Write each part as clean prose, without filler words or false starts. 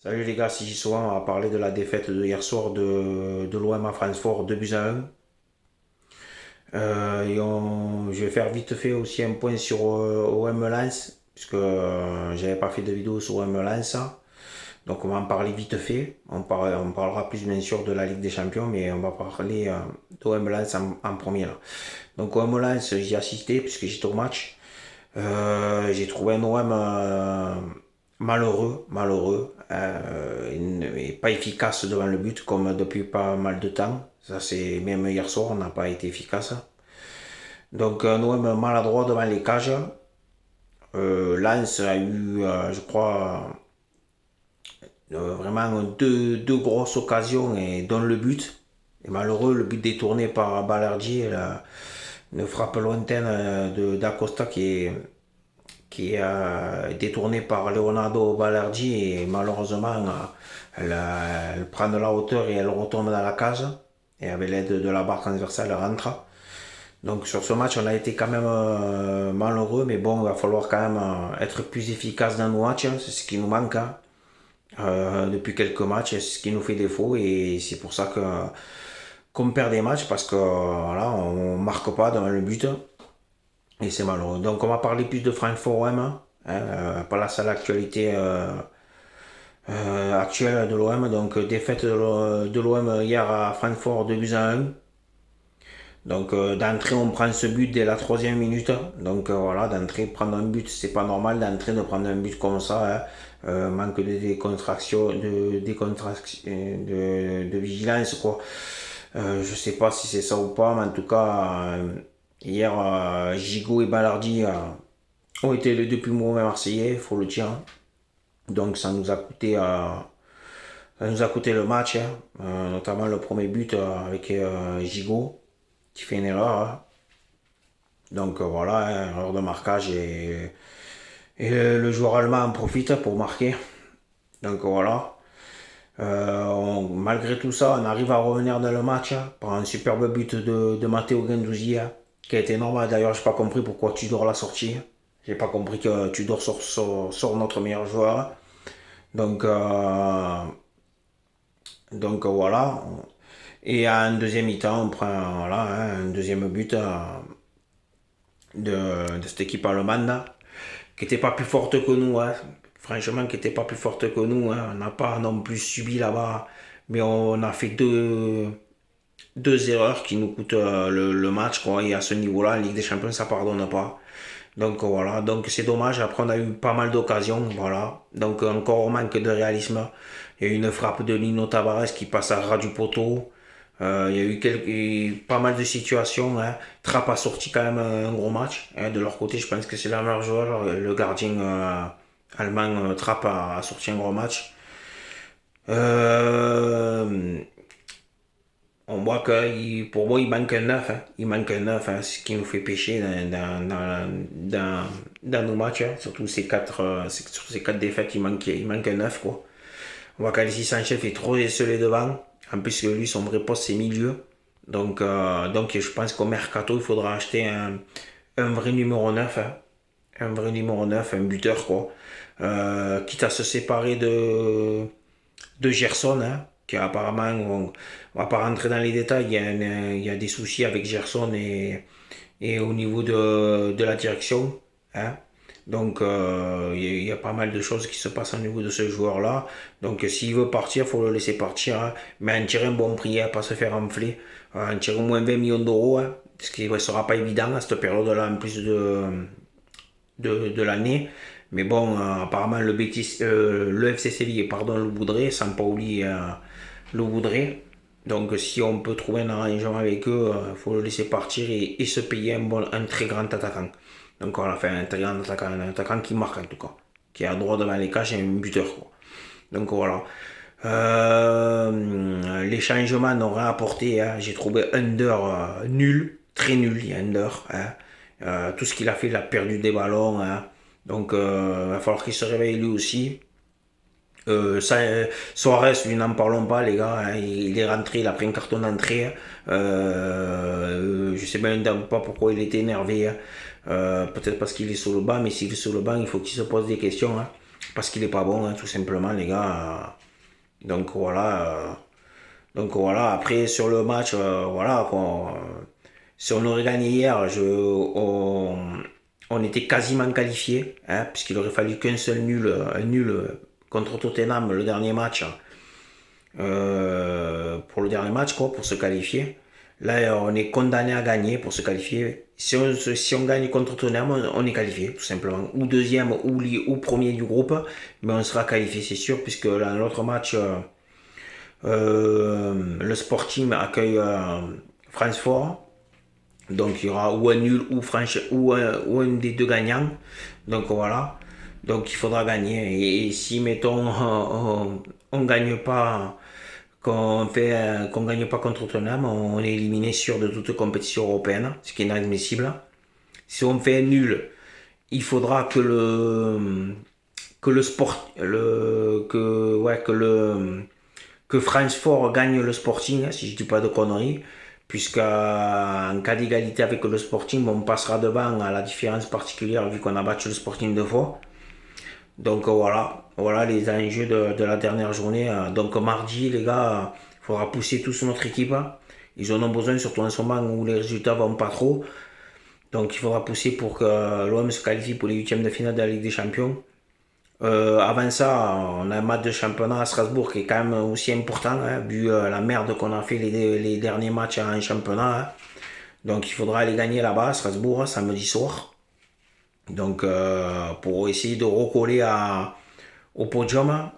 Salut les gars, si j'y sois, on va parler de la défaite de hier soir de l'OM à Francfort, 2 buts à 1. Je vais faire vite fait aussi un point sur OM Lens, puisque j'avais pas fait de vidéo sur OM Lens. Donc on va en parler vite fait. On parlera plus bien sûr de la Ligue des Champions, mais on va parler d'OM Lens en premier là. Donc OM Lens, j'y ai assisté puisque j'étais au match. J'ai trouvé un OM malheureux, et pas efficace devant le but comme depuis pas mal de temps. Ça c'est même hier soir, on n'a pas été efficace. Donc un OM maladroit devant les cages. Lens a eu, je crois, vraiment deux grosses occasions et dont le but. Et malheureux, le but détourné par Balerdi, une frappe lointaine d'Acosta qui est détournée par Leonardo Balerdi et malheureusement elle prend de la hauteur et elle retombe dans la cage et avec l'aide de la barre transversale elle rentre. Donc sur ce match on a été quand même malheureux, mais bon, il va falloir quand même être plus efficace dans nos matchs, c'est ce qui nous manque depuis quelques matchs, c'est ce qui nous fait défaut et c'est pour ça que qu'on perd des matchs parce que voilà, on marque pas dans le but. Et c'est malheureux. Donc on va parler plus de Francfort OM, hein, pas la seule actualité actuelle de l'OM. Donc défaite de l'OM hier à Francfort 2 buts à 1. Donc d'entrée on prend ce but dès la troisième minute. Donc voilà, d'entrée prendre un but, c'est pas normal d'entrée de prendre un but comme ça. Hein. Manque de décontraction, de vigilance quoi. Je sais pas si c'est ça ou pas, mais en tout cas hier Gigot et Ballardi ont été les deux plus mauvais Marseillais, il faut le dire. Donc ça nous a coûté le match, hein. Notamment le premier but avec Gigot qui fait une erreur. Hein. Donc voilà, hein, erreur de marquage et le joueur allemand en profite pour marquer. Donc voilà. Malgré tout ça, on arrive à revenir dans le match hein, par un superbe but de Matteo Guendouzi hein, qui a été normal. D'ailleurs, j'ai pas compris pourquoi Tudor l'a sorti. J'ai pas compris que Tudor sort notre meilleur joueur. Donc, voilà. Et à un deuxième mi-temps, on prend voilà, hein, un deuxième but de cette équipe allemande qui n'était pas plus forte que nous. Hein. Franchement, qui n'était pas plus forte que nous. Hein. On n'a pas non plus subi là-bas, mais on a fait deux erreurs qui nous coûtent le match. Quoi. Et à ce niveau-là, en Ligue des Champions, ça pardonne pas. Donc voilà, donc c'est dommage. Après, on a eu pas mal d'occasions. Voilà. Donc encore un manque de réalisme. Il y a eu une frappe de Nino Tavares qui passe à ras du poteau. Il y a eu pas mal de situations. Hein. Trapp a sorti quand même un gros match. Hein. De leur côté, je pense que c'est leur meilleur joueur. Le gardien allemand Trapp a sorti un gros match. Euh, on voit que pour moi il manque un neuf. Hein. Il manque un neuf, hein, ce qui nous fait pêcher dans nos matchs. Hein. Surtout sur ces quatre défaites, il manque un neuf. Quoi. On voit qu'Alexis Sanchez est trop esselé devant. En plus, lui, son vrai poste, c'est milieu. Donc je pense qu'au mercato, il faudra acheter un vrai numéro 9. Hein. Un vrai numéro 9, un buteur, quoi. Quitte à se séparer de Gerson, hein, qui apparemment, on va pas rentrer dans les détails, il y a des soucis avec Gerson et au niveau de la direction. Hein. Donc il y a pas mal de choses qui se passent au niveau de ce joueur-là. Donc s'il veut partir, il faut le laisser partir. Hein. Mais en tirer un bon prix, hein, pas se faire enfler. En tirer au moins 20 millions d'euros, hein, ce qui ne sera pas évident à cette période-là, en plus de l'année. Mais bon, apparemment le FC Séville, pardon, le voudrait, sans pas oublier le voudrait. Donc si on peut trouver un arrangement avec eux, il faut le laisser partir et se payer un très grand attaquant. Donc on a fait un très grand attaquant, un attaquant qui marque en tout cas, qui a droit devant les cages et un buteur. Quoi. Donc voilà. Les changements n'ont rien apporté. Hein. J'ai trouvé Under nul, très nul, il y a Under. Hein. Tout ce qu'il a fait, il a perdu des ballons. Hein. Donc il va falloir qu'il se réveille lui aussi. Suarez, lui n'en parlons pas les gars, hein. Il est rentré, il a pris un carton d'entrée. Je sais même pas pourquoi il était énervé. Hein. Peut-être parce qu'il est sur le banc, mais s'il est sur le banc, il faut qu'il se pose des questions. Hein. parce qu'il est pas bon, hein, tout simplement, les gars. Donc voilà. Après, sur le match, voilà, si on aurait gagné hier, on était quasiment qualifié, hein, puisqu'il aurait fallu qu'un seul nul, un nul contre Tottenham, le dernier match, pour le dernier match, quoi, pour se qualifier. Là, on est condamné à gagner pour se qualifier. Si on gagne contre Tottenham, on est qualifié, tout simplement. Ou deuxième, ou premier du groupe, mais on sera qualifié, c'est sûr, puisque dans l'autre match, le Sporting accueille Francfort. Donc il y aura ou un nul ou un des deux gagnants. Donc voilà. Donc il faudra gagner. Et si mettons on gagne pas, qu'on gagne pas contre Tottenham, on est éliminé sûr de toute compétition européenne, ce qui est inadmissible. Si on fait un nul, il faudra que le sport que Francfort gagne le Sporting, si je dis pas de conneries, puisqu'en cas d'égalité avec le Sporting, on passera devant à la différence particulière vu qu'on a battu le Sporting deux fois. Donc voilà les enjeux de la dernière journée. Donc mardi, les gars, il faudra pousser tous notre équipe. Ils en ont besoin, surtout en ce moment où les résultats vont pas trop. Donc il faudra pousser pour que l'OM se qualifie pour les huitièmes de finale de la Ligue des Champions. Avant ça, on a un match de championnat à Strasbourg qui est quand même aussi important, hein, vu la merde qu'on a fait les derniers matchs en championnat. Hein. Donc il faudra aller gagner là-bas à Strasbourg, samedi soir. Donc pour essayer de recoller au podium,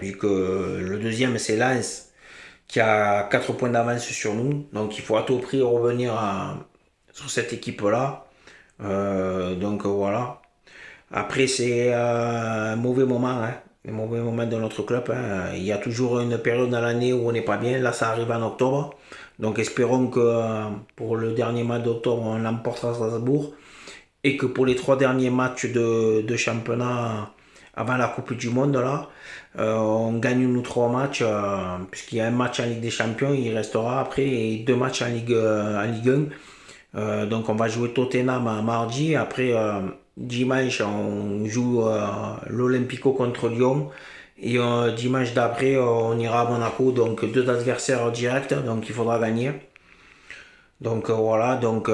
vu que le deuxième c'est Lens qui a 4 points d'avance sur nous. Donc il faut à tout prix revenir sur cette équipe-là. Donc voilà. Après, c'est un mauvais moment, hein, un mauvais moment de notre club. Hein. Il y a toujours une période dans l'année où on n'est pas bien. Là, ça arrive en octobre. Donc, espérons que pour le dernier match d'octobre, on l'emportera à Strasbourg. Et que pour les 3 derniers matchs de championnat avant la Coupe du Monde, là, on gagne nous 3 matchs. Puisqu'il y a un match en Ligue des Champions, il restera après, et 2 matchs en Ligue 1. Donc on va jouer Tottenham à mardi. Après dimanche on joue l'Olympico contre Lyon. Et dimanche d'après on ira à Monaco. Donc 2 adversaires directs. Donc il faudra gagner. Donc voilà. Donc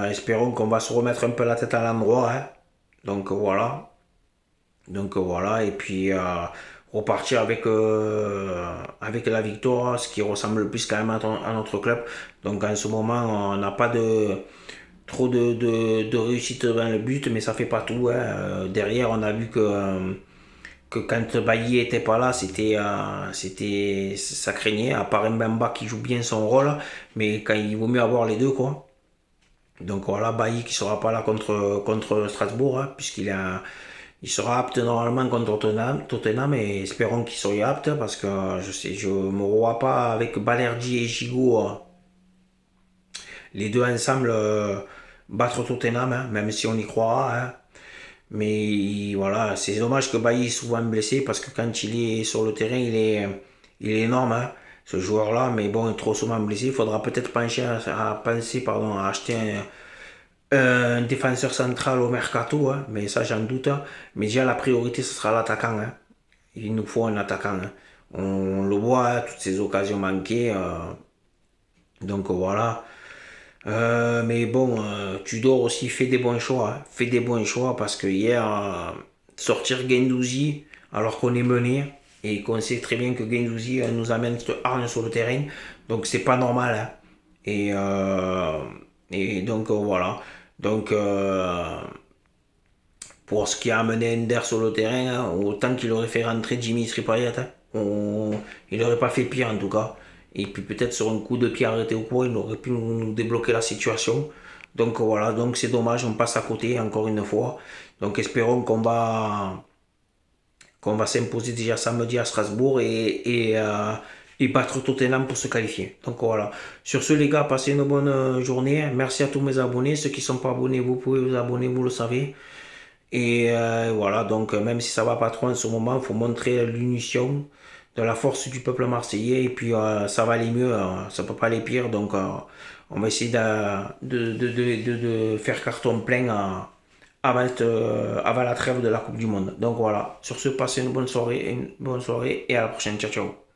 espérons qu'on va se remettre un peu la tête à l'endroit. Hein. Donc voilà. Et puis repartir avec la victoire, ce qui ressemble le plus quand même à notre club. Donc en ce moment, on n'a pas trop de réussite dans le but, mais ça fait pas tout. Hein. Derrière, on a vu que quand Bailly était pas là, ça craignait, à part Mbemba qui joue bien son rôle, mais quand il vaut mieux avoir les deux, quoi. Donc voilà, Bailly qui sera pas là contre Strasbourg, hein, il sera apte normalement contre Tottenham, et espérons qu'il soit apte parce que je me vois pas avec Balerdi et Gigot, les deux ensemble, battre Tottenham, hein, même si on y croira. Hein. Mais voilà, c'est dommage que Bailly est souvent blessé parce que quand il est sur le terrain, il est énorme, hein, ce joueur-là. Mais bon, il est trop souvent blessé. Il faudra peut-être penser à acheter un défenseur central au mercato, hein, mais ça j'en doute. Hein. Mais déjà la priorité ce sera l'attaquant. Hein. Il nous faut un attaquant. Hein. On le voit, hein, toutes ces occasions manquées. Donc voilà. Mais bon, Tudor aussi fait des bons choix. Hein. Fait des bons choix parce que hier, sortir Guendouzi alors qu'on est mené et qu'on sait très bien que Guendouzi nous amène cette hargne sur le terrain. Donc c'est pas normal. Hein. Et, euh, et donc voilà. Donc pour ce qui a amené Ender sur le terrain, hein, autant qu'il aurait fait rentrer Dimitri Payet, hein, il n'aurait pas fait pire en tout cas. Et puis peut-être sur un coup de pied arrêté au coin, il aurait pu nous débloquer la situation. Donc voilà, donc c'est dommage, on passe à côté encore une fois. Donc espérons qu'on va s'imposer déjà samedi à Strasbourg et battre Tottenham pour se qualifier. Donc voilà. Sur ce les gars, passez une bonne journée. Merci à tous mes abonnés. Ceux qui ne sont pas abonnés, vous pouvez vous abonner, vous le savez. Et voilà, donc même si ça va pas trop en ce moment, il faut montrer l'unition de la force du peuple marseillais. Et puis ça va aller mieux, ça peut pas aller pire. Donc on va essayer de faire carton plein avant la trêve de la Coupe du Monde. Donc voilà, sur ce, passez une bonne soirée et à la prochaine. Ciao, ciao.